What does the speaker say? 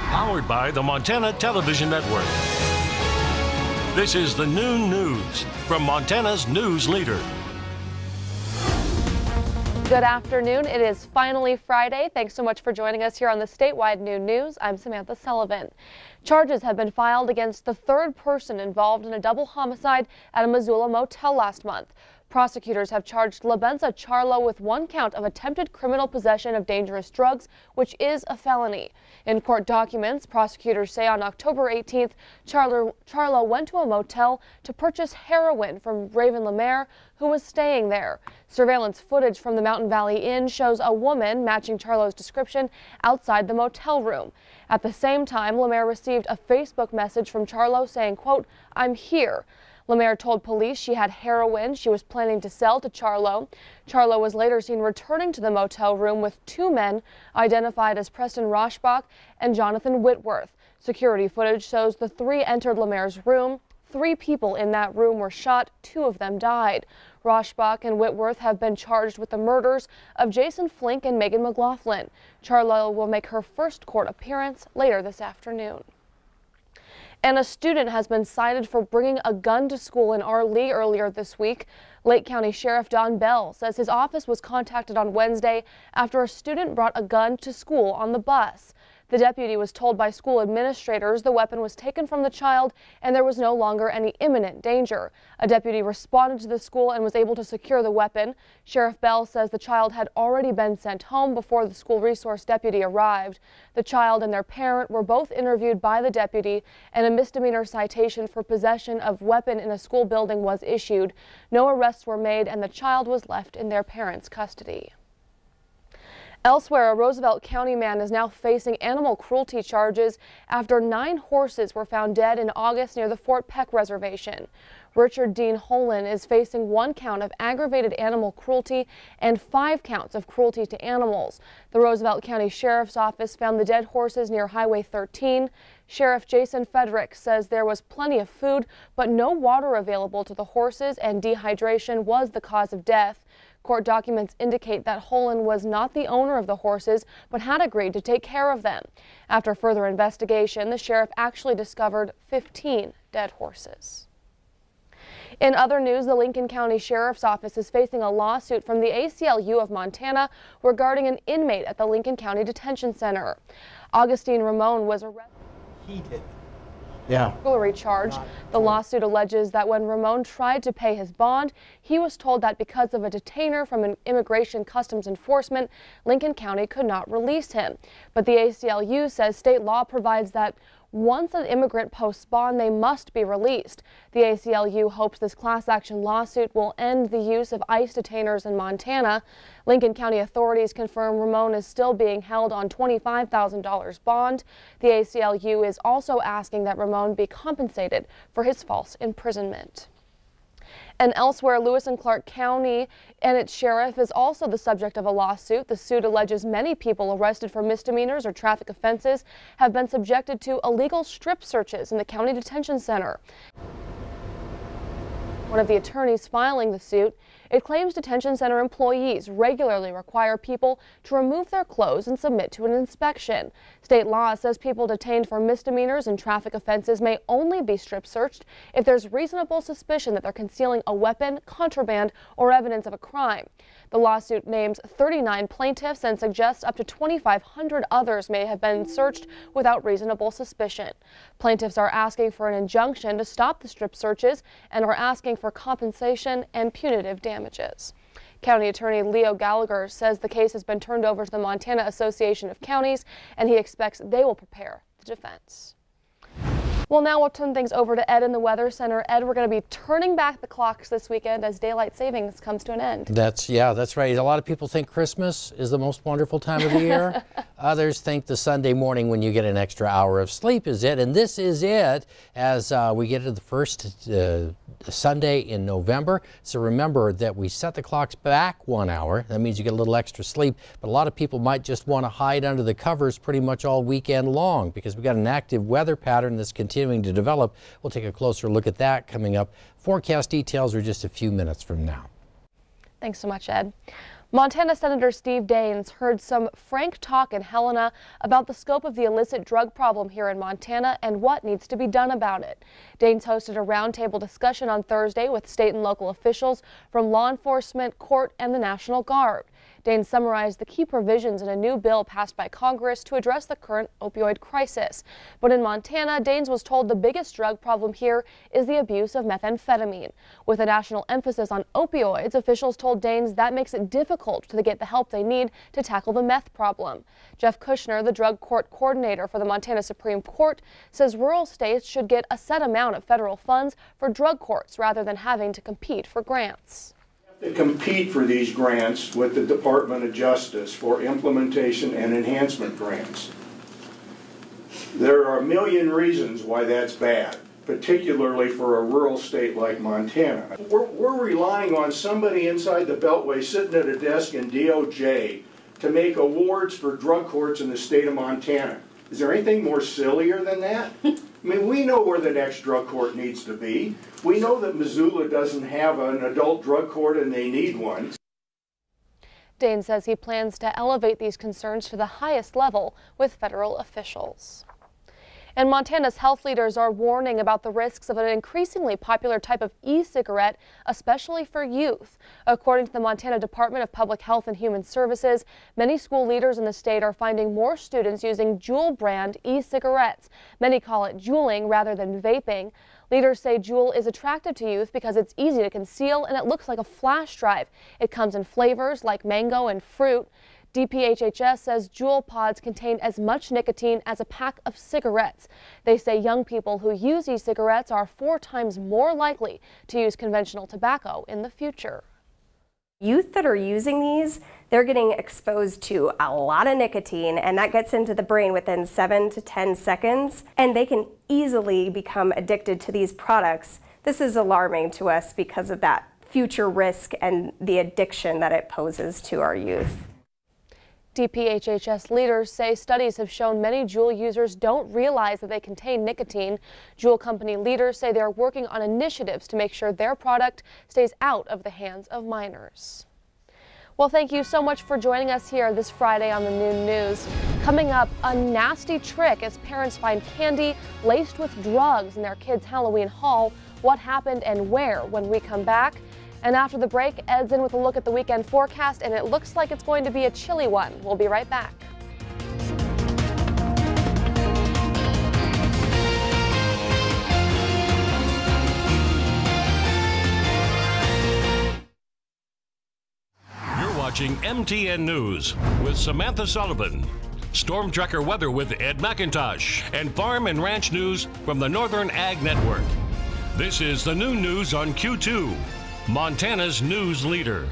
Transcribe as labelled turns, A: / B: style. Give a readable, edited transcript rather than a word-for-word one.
A: Powered by the Montana Television Network. This is the Noon News from Montana's news leader.
B: Good afternoon. It is finally Friday. Thanks so much for joining us here on the Statewide Noon News. I'm Samantha Sullivan. Charges have been filed against the third person involved in a double homicide at a Missoula motel last month. Prosecutors have charged Labenza Charlo with one count of attempted criminal possession of dangerous drugs, which is a felony. In court documents, prosecutors say on October 18th, Charlo went to a motel to purchase heroin from Raven Lemaire, who was staying there. Surveillance footage from the Mountain Valley Inn shows a woman matching Charlo's description outside the motel room. At the same time, Lemaire received a Facebook message from Charlo saying, quote, "I'm here." Lemaire told police she had heroin she was planning to sell to Charlo. Charlo was later seen returning to the motel room with two men identified as Preston Roshbach and Jonathan Whitworth. Security footage shows the three entered Lemaire's room. 3 people in that room were shot. 2 of them died. Roshbach and Whitworth have been charged with the murders of Jason Flink and Megan McLaughlin. Charlo will make her first court appearance later this afternoon. And a student has been cited for bringing a gun to school in our Lee earlier this week. Lake County Sheriff Don Bell says his office was contacted on Wednesday after a student brought a gun to school on the bus. The deputy was told by school administrators the weapon was taken from the child and there was no longer any imminent danger. A deputy responded to the school and was able to secure the weapon. Sheriff Bell says the child had already been sent home before the school resource deputy arrived. The child and their parent were both interviewed by the deputy, and a misdemeanor citation for possession of weapon in a school building was issued. No arrests were made and the child was left in their parents' custody. Elsewhere, a Roosevelt County man is now facing animal cruelty charges after 9 horses were found dead in August near the Fort Peck Reservation. Richard Dean Holland is facing 1 count of aggravated animal cruelty and 5 counts of cruelty to animals. The Roosevelt County Sheriff's Office found the dead horses near Highway 13. Sheriff Jason Federick says there was plenty of food, but no water available to the horses, and dehydration was the cause of death. Court documents indicate that Holland was not the owner of the horses, but had agreed to take care of them. After further investigation, the sheriff actually discovered 15 dead horses. In other news, the Lincoln County Sheriff's Office is facing a lawsuit from the ACLU of Montana regarding an inmate at the Lincoln County Detention Center. Augustine Ramon was arrested.
C: He did.
B: Burglary charge. The lawsuit alleges that when Ramon tried to pay his bond, he was told that because of a detainer from an Immigration Customs Enforcement, Lincoln County could not release him. But the ACLU says state law provides that once an immigrant posts bond, they must be released. The ACLU hopes this class action lawsuit will end the use of ICE detainers in Montana. Lincoln County authorities confirm Ramon is still being held on $25,000 bond. The ACLU is also asking that Ramon be compensated for his false imprisonment. And elsewhere, Lewis and Clark County and its sheriff is also the subject of a lawsuit. The suit alleges many people arrested for misdemeanors or traffic offenses have been subjected to illegal strip searches in the county detention center. One of the attorneys filing the suit, it claims detention center employees regularly require people to remove their clothes and submit to an inspection. State law says people detained for misdemeanors and traffic offenses may only be strip searched if there's reasonable suspicion that they're concealing a weapon, contraband, or evidence of a crime. The lawsuit names 39 plaintiffs and suggests up to 2,500 others may have been searched without reasonable suspicion. Plaintiffs are asking for an injunction to stop the strip searches and are asking for compensation and punitive damages. County Attorney Leo Gallagher says the case has been turned over to the Montana Association of Counties, and he expects they will prepare the defense. Well, now we'll turn things over to Ed in the Weather Center. Ed, we're going to be turning back the clocks this weekend as daylight savings comes to an end.
C: That's right. A lot of people think Christmas is the most wonderful time of the year. Others think the Sunday morning when you get an extra hour of sleep is it. And this is it as we get to the first Sunday in November. So remember that we set the clocks back 1 hour. That means you get a little extra sleep. But a lot of people might just want to hide under the covers pretty much all weekend long because we've got an active weather pattern that's continuing to develop. We'll take a closer look at that coming up. Forecast details are just a few minutes from now.
B: Thanks so much, Ed. Montana Senator Steve Daines heard some frank talk in Helena about the scope of the illicit drug problem here in Montana and what needs to be done about it. Daines hosted a roundtable discussion on Thursday with state and local officials from law enforcement, court, and the National Guard. Daines summarized the key provisions in a new bill passed by Congress to address the current opioid crisis. But in Montana, Daines was told the biggest drug problem here is the abuse of methamphetamine. With a national emphasis on opioids, officials told Daines that makes it difficult to get the help they need to tackle the meth problem. Jeff Kushner, the drug court coordinator for the Montana Supreme Court, says rural states should get a set amount of federal funds for drug courts rather than having to compete for grants.
D: To compete for these grants with the Department of Justice for implementation and enhancement grants. There are a million reasons why that's bad, particularly for a rural state like Montana. We're relying on somebody inside the Beltway sitting at a desk in DOJ to make awards for drug courts in the state of Montana. Is there anything more sillier than that? I mean, we know where the next drug court needs to be. We know that Missoula doesn't have an adult drug court and they need one.
B: Daines says he plans to elevate these concerns to the highest level with federal officials. And Montana's health leaders are warning about the risks of an increasingly popular type of e-cigarette, especially for youth. According to the Montana Department of Public Health and Human Services, many school leaders in the state are finding more students using Juul brand e-cigarettes. Many call it juuling rather than vaping. Leaders say Juul is attractive to youth because it's easy to conceal and it looks like a flash drive. It comes in flavors like mango and fruit. DPHHS says Juul pods contain as much nicotine as a pack of cigarettes. They say young people who use e-cigarettes are 4 times more likely to use conventional tobacco in the future.
E: Youth that are using these, they're getting exposed to a lot of nicotine, and that gets into the brain within 7 to 10 seconds, and they can easily become addicted to these products. This is alarming to us because of that future risk and the addiction that it poses to our youth.
B: DPHHS leaders say studies have shown many Juul users don't realize that they contain nicotine. Juul company leaders say they are working on initiatives to make sure their product stays out of the hands of minors. Well, thank you so much for joining us here this Friday on the Noon News. Coming up, a nasty trick as parents find candy laced with drugs in their kids' Halloween haul. What happened and where when we come back? And after the break, Ed's in with a look at the weekend forecast, and it looks like it's going to be a chilly one. We'll be right back.
A: You're watching MTN News with Samantha Sullivan. Storm Tracker weather with Ed McIntosh, and farm and ranch news from the Northern Ag Network. This is the Noon News on Q2. Montana's news leader.